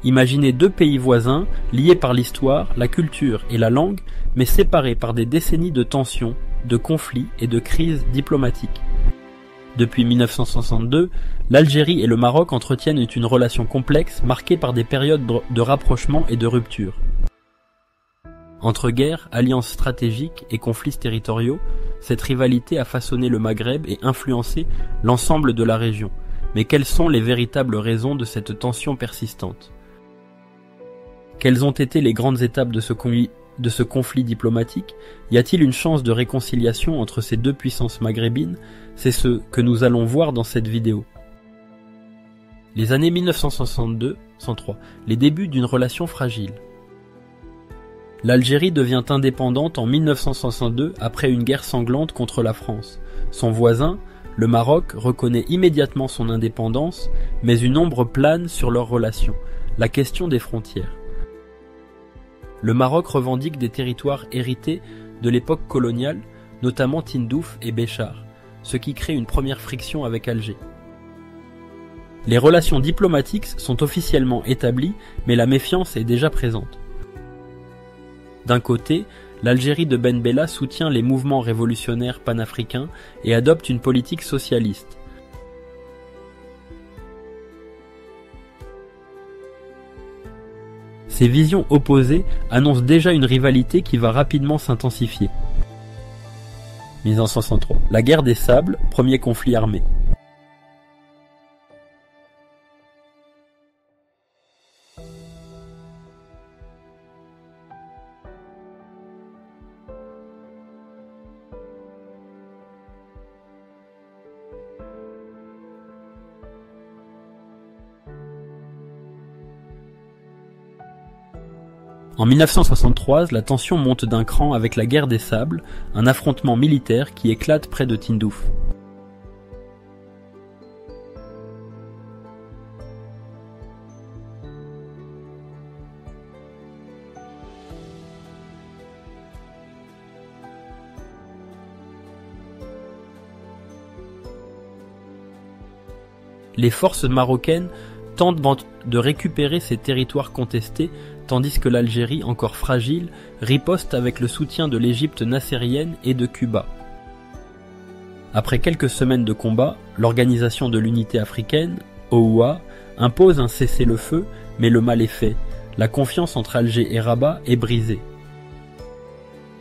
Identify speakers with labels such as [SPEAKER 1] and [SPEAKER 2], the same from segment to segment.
[SPEAKER 1] Imaginez deux pays voisins, liés par l'histoire, la culture et la langue, mais séparés par des décennies de tensions, de conflits et de crises diplomatiques. Depuis 1962, l'Algérie et le Maroc entretiennent une relation complexe marquée par des périodes de rapprochement et de rupture. Entre guerres, alliances stratégiques et conflits territoriaux, cette rivalité a façonné le Maghreb et influencé l'ensemble de la région. Mais quelles sont les véritables raisons de cette tension persistante ? Quelles ont été les grandes étapes de ce conflit diplomatique ? Y a-t-il une chance de réconciliation entre ces deux puissances maghrébines ? C'est ce que nous allons voir dans cette vidéo. Les années 1962-103, les débuts d'une relation fragile. L'Algérie devient indépendante en 1962 après une guerre sanglante contre la France. Son voisin, le Maroc, reconnaît immédiatement son indépendance, mais une ombre plane sur leur relation, la question des frontières. Le Maroc revendique des territoires hérités de l'époque coloniale, notamment Tindouf et Béchar, ce qui crée une première friction avec Alger. Les relations diplomatiques sont officiellement établies, mais la méfiance est déjà présente. D'un côté, l'Algérie de Ben Bella soutient les mouvements révolutionnaires panafricains et adopte une politique socialiste. Ces visions opposées annoncent déjà une rivalité qui va rapidement s'intensifier. 1963. La guerre des Sables, premier conflit armé. En 1963, la tension monte d'un cran avec la guerre des Sables, un affrontement militaire qui éclate près de Tindouf. Les forces marocaines tentent de récupérer ces territoires contestés, tandis que l'Algérie, encore fragile, riposte avec le soutien de l'Égypte nassérienne et de Cuba. Après quelques semaines de combat, l'Organisation de l'Unité africaine, OUA, impose un cessez-le-feu, mais le mal est fait. La confiance entre Alger et Rabat est brisée.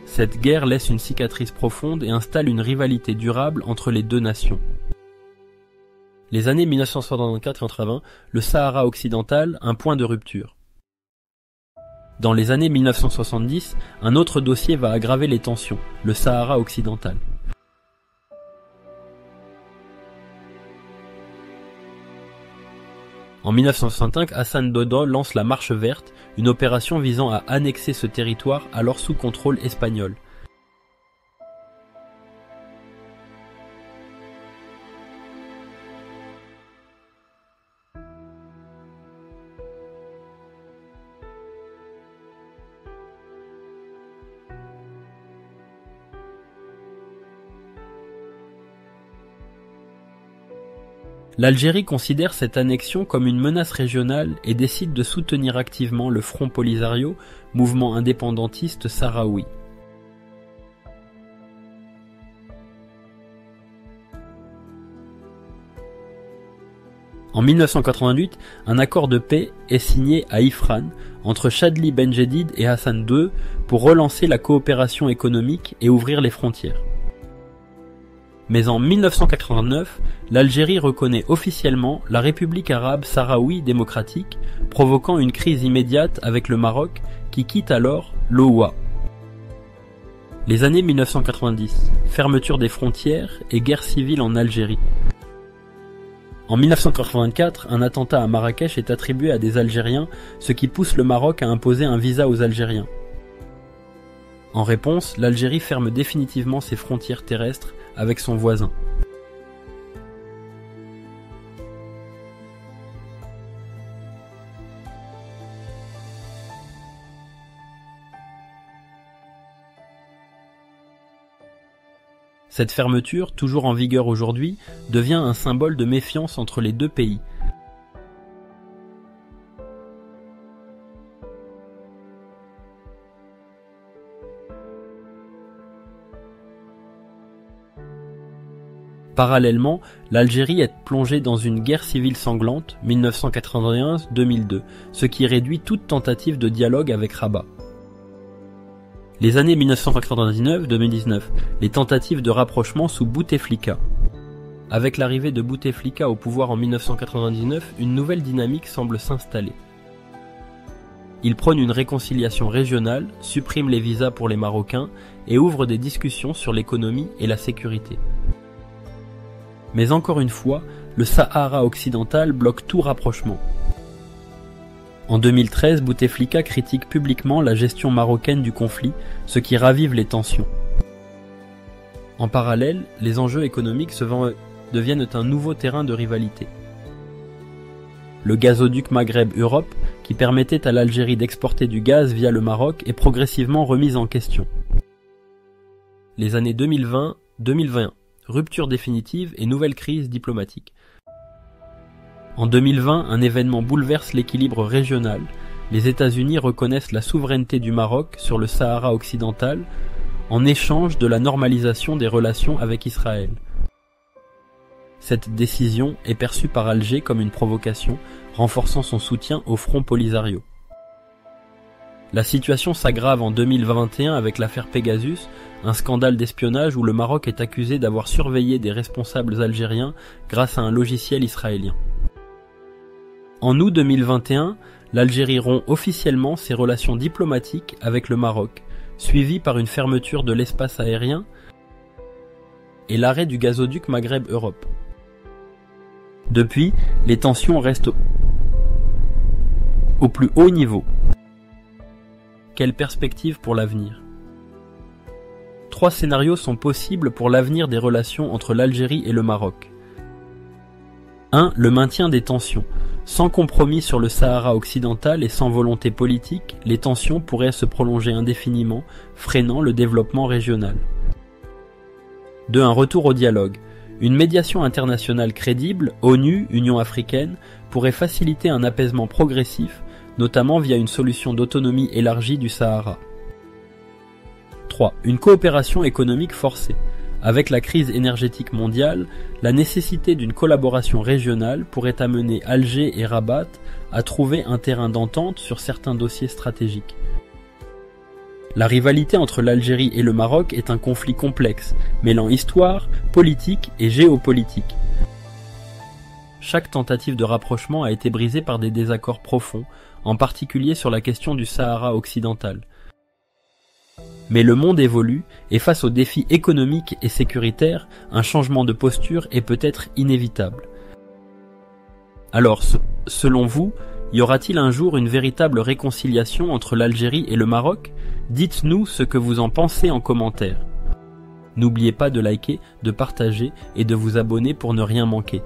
[SPEAKER 1] Cette guerre laisse une cicatrice profonde et installe une rivalité durable entre les deux nations. Les années 1964-80, le Sahara occidental, un point de rupture. Dans les années 1970, un autre dossier va aggraver les tensions, le Sahara occidental. En 1965, Hassan Dodo lance la Marche verte, une opération visant à annexer ce territoire alors sous contrôle espagnol. L'Algérie considère cette annexion comme une menace régionale et décide de soutenir activement le Front Polisario, mouvement indépendantiste sahraoui. En 1988, un accord de paix est signé à Ifrane entre Chadli Benjedid et Hassan II pour relancer la coopération économique et ouvrir les frontières. Mais en 1989, l'Algérie reconnaît officiellement la République arabe sahraoui démocratique, provoquant une crise immédiate avec le Maroc qui quitte alors l'OUA. Les années 1990, fermeture des frontières et guerre civile en Algérie. En 1984, un attentat à Marrakech est attribué à des Algériens, ce qui pousse le Maroc à imposer un visa aux Algériens. En réponse, l'Algérie ferme définitivement ses frontières terrestres avec son voisin. Cette fermeture, toujours en vigueur aujourd'hui, devient un symbole de méfiance entre les deux pays. Parallèlement, l'Algérie est plongée dans une guerre civile sanglante, 1991-2002, ce qui réduit toute tentative de dialogue avec Rabat. Les années 1999-2019, les tentatives de rapprochement sous Bouteflika. Avec l'arrivée de Bouteflika au pouvoir en 1999, une nouvelle dynamique semble s'installer. Il prône une réconciliation régionale, supprime les visas pour les Marocains et ouvre des discussions sur l'économie et la sécurité. Mais encore une fois, le Sahara occidental bloque tout rapprochement. En 2013, Bouteflika critique publiquement la gestion marocaine du conflit, ce qui ravive les tensions. En parallèle, les enjeux économiques deviennent un nouveau terrain de rivalité. Le gazoduc Maghreb-Europe, qui permettait à l'Algérie d'exporter du gaz via le Maroc, est progressivement remis en question. Les années 2020-2021, rupture définitive et nouvelle crise diplomatique. En 2020, un événement bouleverse l'équilibre régional. Les États-Unis reconnaissent la souveraineté du Maroc sur le Sahara occidental en échange de la normalisation des relations avec Israël. Cette décision est perçue par Alger comme une provocation, renforçant son soutien au Front Polisario. La situation s'aggrave en 2021 avec l'affaire Pegasus, un scandale d'espionnage où le Maroc est accusé d'avoir surveillé des responsables algériens grâce à un logiciel israélien. En août 2021, l'Algérie rompt officiellement ses relations diplomatiques avec le Maroc, suivie par une fermeture de l'espace aérien et l'arrêt du gazoduc Maghreb-Europe. Depuis, les tensions restent au plus haut niveau. Quelle perspective pour l'avenir ? 3 scénarios sont possibles pour l'avenir des relations entre l'Algérie et le Maroc. 1. Le maintien des tensions. Sans compromis sur le Sahara occidental et sans volonté politique, les tensions pourraient se prolonger indéfiniment, freinant le développement régional. 2. Un retour au dialogue. Une médiation internationale crédible, ONU, Union africaine, pourrait faciliter un apaisement progressif, notamment via une solution d'autonomie élargie du Sahara. 3. Une coopération économique forcée. Avec la crise énergétique mondiale, la nécessité d'une collaboration régionale pourrait amener Alger et Rabat à trouver un terrain d'entente sur certains dossiers stratégiques. La rivalité entre l'Algérie et le Maroc est un conflit complexe, mêlant histoire, politique et géopolitique. Chaque tentative de rapprochement a été brisée par des désaccords profonds, en particulier sur la question du Sahara occidental. Mais le monde évolue, et face aux défis économiques et sécuritaires, un changement de posture est peut-être inévitable. Alors, selon vous, y aura-t-il un jour une véritable réconciliation entre l'Algérie et le Maroc ? Dites-nous ce que vous en pensez en commentaire. N'oubliez pas de liker, de partager et de vous abonner pour ne rien manquer.